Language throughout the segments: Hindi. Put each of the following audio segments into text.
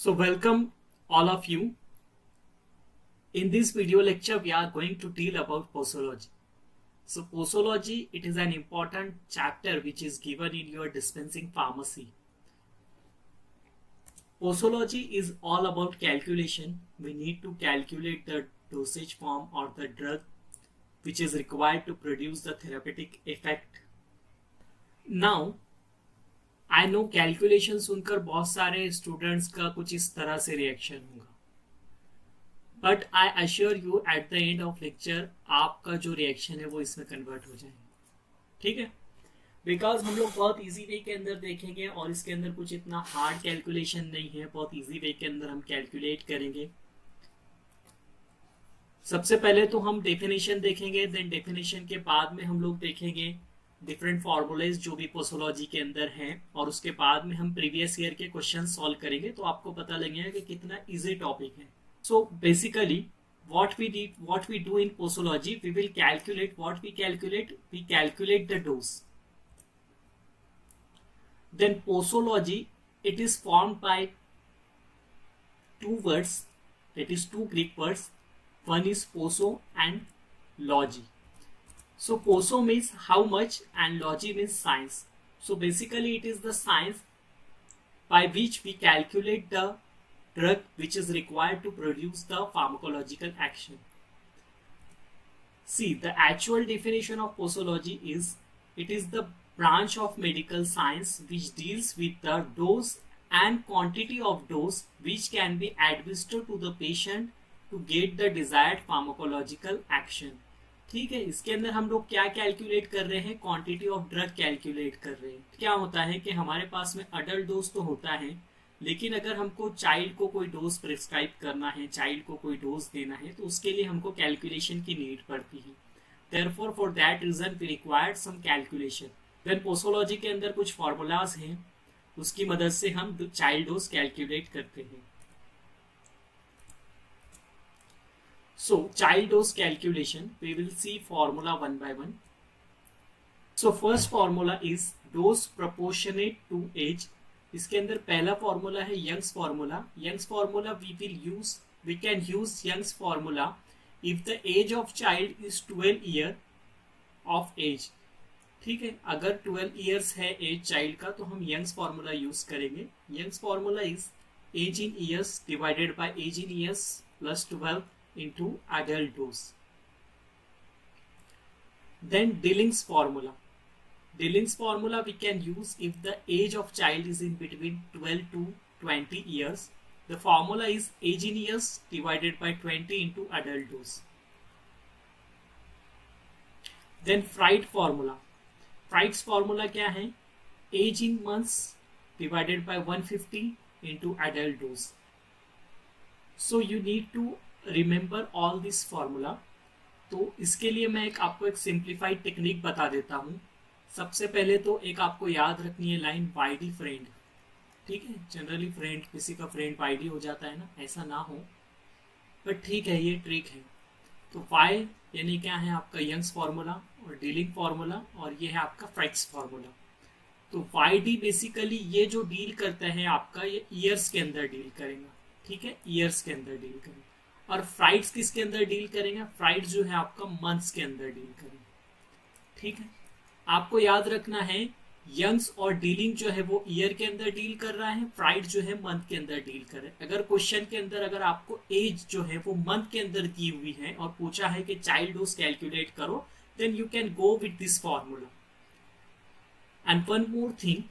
So welcome all of you. In this video lecture we are going to deal about posology. So posology, it is an important chapter which is given in your dispensing pharmacy. Posology is all about calculation. We need to calculate the dosage form or the drug which is required to produce the therapeutic effect. Now I know calculation सुनकर बहुत सारे स्टूडेंट्स का कुछ इस तरह से रिएक्शन होगा, but I assure you at the end of lecture आपका जो रिएक्शन है वो इसमें कन्वर्ट हो जाएगा. ठीक है, बिकॉज हम लोग बहुत इजी वे के अंदर देखेंगे और इसके अंदर कुछ इतना हार्ड कैलकुलेशन नहीं है. बहुत इजी वे के अंदर हम कैलकुलेट करेंगे. सबसे पहले तो हम डेफिनेशन देखेंगे, देन डेफिनेशन के बाद में हम लोग देखेंगे डिफरेंट फॉर्मूलेज जो भी पोसोलॉजी के अंदर हैं, और उसके बाद में हम प्रीवियस ईयर के क्वेश्चन सॉल्व करेंगे. तो आपको पता लगेगा कि कितना इजी टॉपिक है. So basically what we do in posology, we will calculate we calculate the dose. Then posology, it is formed by two words, that is two Greek words. One is poso and logy. So poso means how much and logy means science. So basically it is the science by which we calculate the drug which is required to produce the pharmacological action. See, the actual definition of posology is, it is the branch of medical science which deals with the dose and quantity of dose which can be administered to the patient to get the desired pharmacological action. ठीक है, इसके अंदर हम लोग क्या कैलकुलेट कर रहे हैं? क्वांटिटी ऑफ ड्रग कैलकुलेट कर रहे हैं. क्या होता है कि हमारे पास में अडल्ट डोज तो होता है, लेकिन अगर हमको चाइल्ड को कोई डोज प्रिस्क्राइब करना है, चाइल्ड को कोई डोज देना है, तो उसके लिए हमको कैलकुलेशन की नीड पड़ती है. Therefore for that reason we required some calculation. Then posology के अंदर कुछ फॉर्मूलाज हैं, उसकी मदद से हम चाइल्ड डोज कैलकुलेट करते हैं. So child dose calculation, we will see formula one by one. So first formula is dose proportionate to age. इसके अंदर पहला फॉर्मूला है Young's formula. Young's formula we can use Young's formula if the age of child is 12 year of age. ठीक है, अगर 12 years है एज चाइल्ड का तो हम यंग्स फॉर्मूला यूज करेंगे. Young's formula is age in years divided by age in years plus 12 into adult dose. Then Dilling's formula. Dilling's formula we can use if the age of child is in between 12 to 20 years. The formula is age in years divided by 20 into adult dose. Then Fried formula. Fried's formula क्या है? Age in months divided by 150 into adult dose. So you need to remember all this formula. तो इसके लिए मैं आपको एक सिंप्लीफाइड टेक्निक बता देता हूँ. सबसे पहले तो एक आपको याद रखनी है लाइन वाईडी फ्रेंड. ठीक है, जनरली फ्रेंड किसी का फ्रेंड वाईडी हो जाता है ना, ऐसा ना हो, बट ठीक है, ये ट्रिक है. तो वाई यानी क्या है आपका यंग्स फार्मूला और डीलिंग फार्मूला, और ये है आपका फ्राइड्स फार्मूला. तो वाईडी बेसिकली ये जो डील करता है आपका, ये ईयर्स के अंदर डील करेगा. ठीक है, ईयर्स के अंदर डील करेगा. और फ्राइड्स किसके अंदर डील करेंगे? फ्राइड्स जो है आपका मंथ्स के अंदर डील करेंगे. ठीक है, आपको याद रखना है यंग्स और डीलिंग जो है वो ईयर के अंदर डील कर रहा है, फ्राइड जो है मंथ के अंदर डील कर रहा है. अगर क्वेश्चन के अंदर अगर आपको एज जो है वो मंथ के अंदर दी हुई है और पूछा है कि चाइल्ड डोज कैलकुलेट करो, then you can go with this formula. And one more thing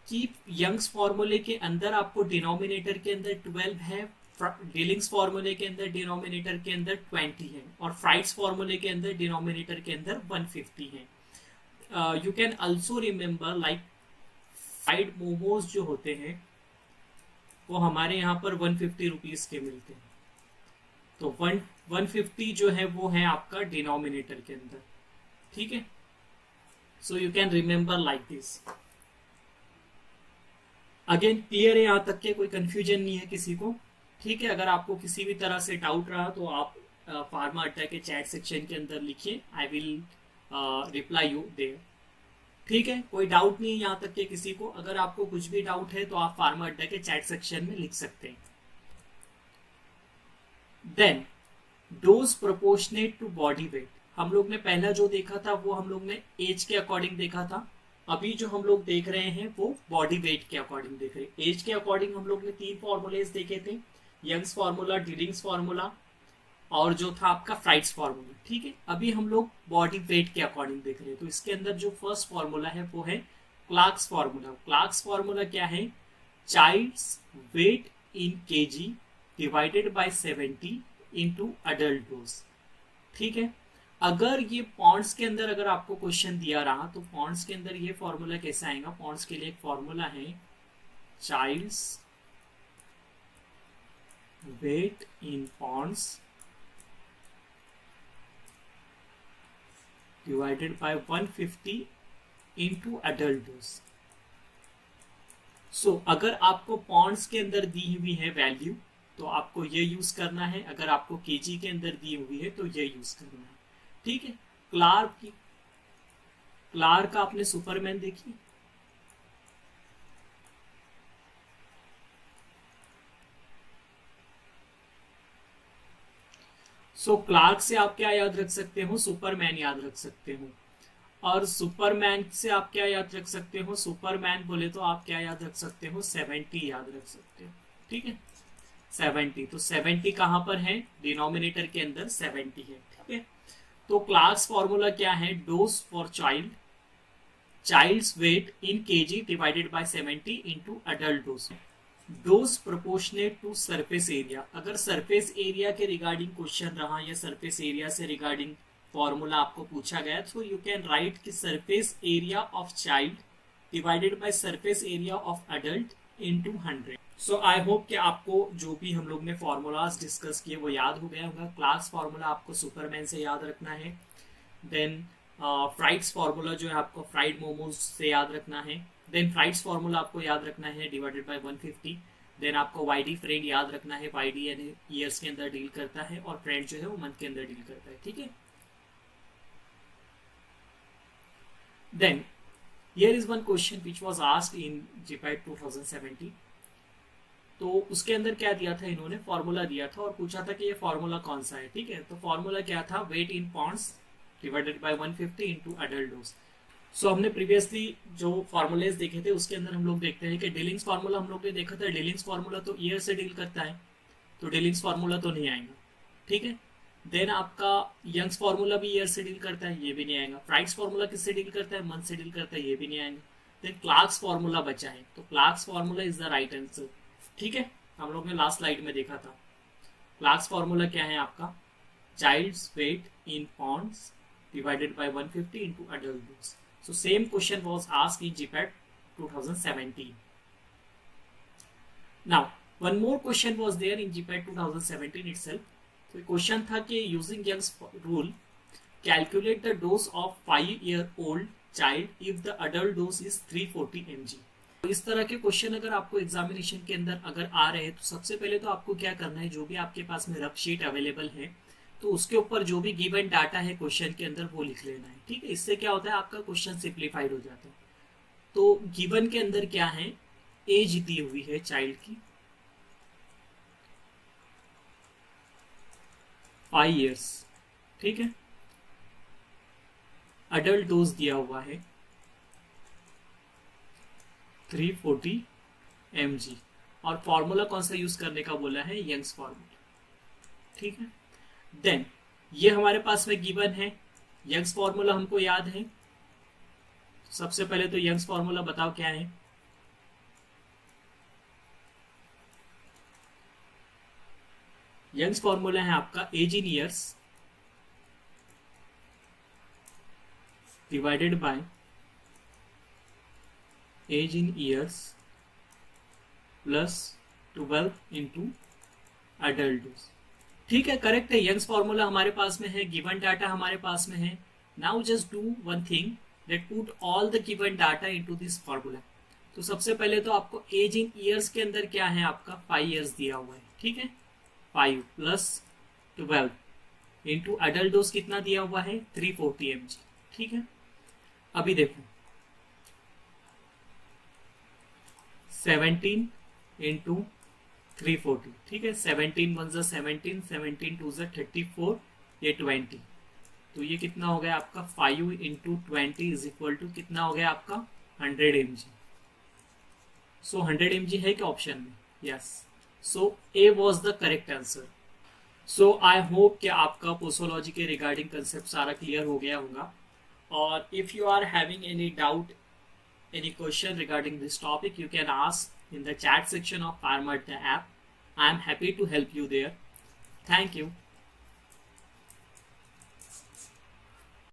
कि यंग्स फॉर्मूले के अंदर आपको डिनोमिनेटर के अंदर 12 है, डीलिंग्स फॉर्मूले के अंदर डिनोमिनेटर के अंदर 20 है, और फ्राइड्स फॉर्मूले के अंदर डिनोमिनेटर के अंदर 150 है. You can also remember like fried momos जो होते हैं वो हमारे यहाँ पर 150 रुपीज के मिलते हैं. तो 150 जो है वो है आपका डिनोमिनेटर के अंदर. ठीक है, so you can remember like this. Again clear है यहाँ तक के? कोई कंफ्यूजन नहीं है किसी को? ठीक है, अगर आपको किसी भी तरह से डाउट रहा तो आप फार्मा अड्डा के चैट सेक्शन के अंदर लिखिए. I will reply you there. ठीक है, कोई डाउट नहीं है यहाँ तक के किसी को? अगर आपको कुछ भी डाउट है तो आप फार्मा अड्डा के चैट सेक्शन में लिख सकते हैं। Then dose proportionate to body weight, हम लोग ने पहला जो देखा था वो हम लोग ने एज के अकॉर्डिंग देखा था। अभी जो हम लोग देख रहे हैं वो बॉडी वेट के अकॉर्डिंग देख रहे हैं। एज के अकॉर्डिंग हम लोग ने 3 फॉर्मूलेज देखे थे, यंग्स फॉर्मूला, डिलिंग्स फॉर्मूला और जो था आपका फ्राइड्स फॉर्मूला। ठीक है, अभी हम लोग बॉडी वेट के अकॉर्डिंग देख रहे हैं। तो इसके अंदर जो फर्स्ट फॉर्मूला है वो है क्लार्क्स फॉर्मूला। क्लार्क्स फॉर्मूला क्या है? Child's weight in kg divided by 70 into adult dose. ठीक है, अगर ये पॉन्ड्स के अंदर अगर आपको क्वेश्चन दिया रहा तो पॉन्ड्स के अंदर ये फॉर्मूला कैसा आएगा? पॉन्ड्स के लिए एक फॉर्मूला है child's weight in pounds divided by 150 into adult dose. So अगर आपको पॉन्ड्स के अंदर दी हुई है वैल्यू तो आपको ये यूज करना है, अगर आपको केजी के अंदर दी हुई है तो ये यूज करना है। ठीक है, क्लार्क आपने सुपरमैन देखी? सो क्लार्क से आप क्या याद रख सकते हो? सुपरमैन याद रख सकते हो। और सुपरमैन से आप क्या याद रख सकते हो? सुपरमैन बोले तो आप क्या याद रख सकते हो? 70 याद रख सकते हो। ठीक है, 70। तो 70 कहां पर है? डिनोमिनेटर के अंदर 70 है। ठीक है, तो क्लार्क्स फॉर्मूला क्या है? Dose for child, child's weight in kg divided by 70 into adult dose. Dose proportionate to surface area. अगर सरफेस एरिया के रिगार्डिंग क्वेश्चन रहा या सरफेस एरिया से रिगार्डिंग फॉर्मूला आपको पूछा गया तो यू कैन राइट कि surface area of child divided by surface area of adult into 100। So I hope कि आपको जो भी हम लोग ने फॉर्मूलाज डिस्कस किए वो याद हो गया होगा। क्लास फॉर्मूला आपको सुपरमैन से याद रखना है। देन फ्राइड्स फॉर्मूला जो है आपको फ्राइड मोमोज से याद रखना है। देन फ्राइड्स फॉर्मूला आपको याद रखना है डिवाइडेड बाय 150। देन आपको वाईडी फ्रेंड याद रखना है, वाईडी यानी ईयर्स के अंदर डील करता है और फ्रेंड जो है वो मंथ के अंदर डील करता है। ठीक है, then here is one question which was asked in GPAT 2017। तो उसके अंदर क्या दिया था? इन्होंने फॉर्मूला दिया था और पूछा था कि ये फॉर्मूला कौन सा है। ठीक है, तो फॉर्मूला क्या था? Weight in pounds divided by 150 into adult dose. So हमने प्रीवियसली जो फॉर्मूलेज देखे थे उसके अंदर हम लोग देखते हैं कि डिलिंग्स फार्मूला हम लोग ने देखा था। डिलिंग्स फार्मूला तो ईयर से डील करता है, तो डिलिंग्स फार्मूला तो नहीं आएगा। ठीक है, देन आपका यंग्स फार्मूला भी ईयर से डील करता है, ये भी नहीं आएगा। फ्राइड्स फार्मूला किससे डील करता है? मंथ से डील करता है, ये भी नहीं आएगा। देन क्लार्क्स फार्मूला बचा है, तो Clarks formula is the right answer. ठीक है, हम लोग ने लास्ट स्लाइड में देखा था। क्लार्क्स फार्मूला क्या है आपका? Child's weight in pounds divided by 150 into adult dose. So same question was asked in GPAT 2017. Now one more question was there in GPAT 2017 itself. तो क्वेश्चन था कि using Young's rule calculate the dose of 5-year-old child if the adult dose is 340 mg. तो इस तरह के क्वेश्चन अगर आपको एग्जामिनेशन के अंदर अगर आ रहे हैं तो सबसे पहले तो आपको क्या करना है, जो भी आपके पास में रफ शीट अवेलेबल है तो उसके ऊपर जो भी गिवन डाटा है क्वेश्चन के अंदर वो लिख लेना है। ठीक है, इससे क्या होता है आपका क्वेश्चन सिंप्लीफाइड हो जाता है। तो गिवन के अंदर क्या है? एज दी हुई है चाइल्ड की 5 years। ठीक है, अडल्ट डोज दिया हुआ है 340 mg और फॉर्मूला कौन सा यूज करने का बोला है? Young's formula. ठीक है, देन ये हमारे पास में गिवन है। यंग्स फॉर्मूला हमको याद है। सबसे पहले तो यंग्स फॉर्मूला बताओ क्या है? यंग्स फॉर्मूला है आपका age in years divided by age in years plus 12 into adult dose. ठीक है, करेक्ट है। यंग्स फॉर्मूला हमारे पास में है, गिवन डाटा हमारे पास में है। Now just do one thing, late put all the given data into this formula. तो सबसे पहले तो आपको एज इन ईयर्स के अंदर क्या है आपका? 5 years दिया हुआ है। ठीक है, 5 प्लस 12 इंटू अडल्ट डोज कितना दिया हुआ है? 340 mg। ठीक है, अभी देखो 17 इंटू 340, ठीक है। 17 वन ज़ा 17, 17 टू ज़ा 34, ये 20, तो ये कितना हो गया आपका 5 इंटू 20 इज इक्वल टू कितना हो गया आपका 100 mg। सो 100 mg है क्या ऑप्शन में? Yes, so A was the correct answer. So I hope कि आपका पोसोलॉजी के रिगार्डिंग कंसेप्ट सारा क्लियर हो गया होगा। और if you are having any doubt, any question regarding this topic, you can ask in the chat section of Karma app. I am happy to help you there. Thank you.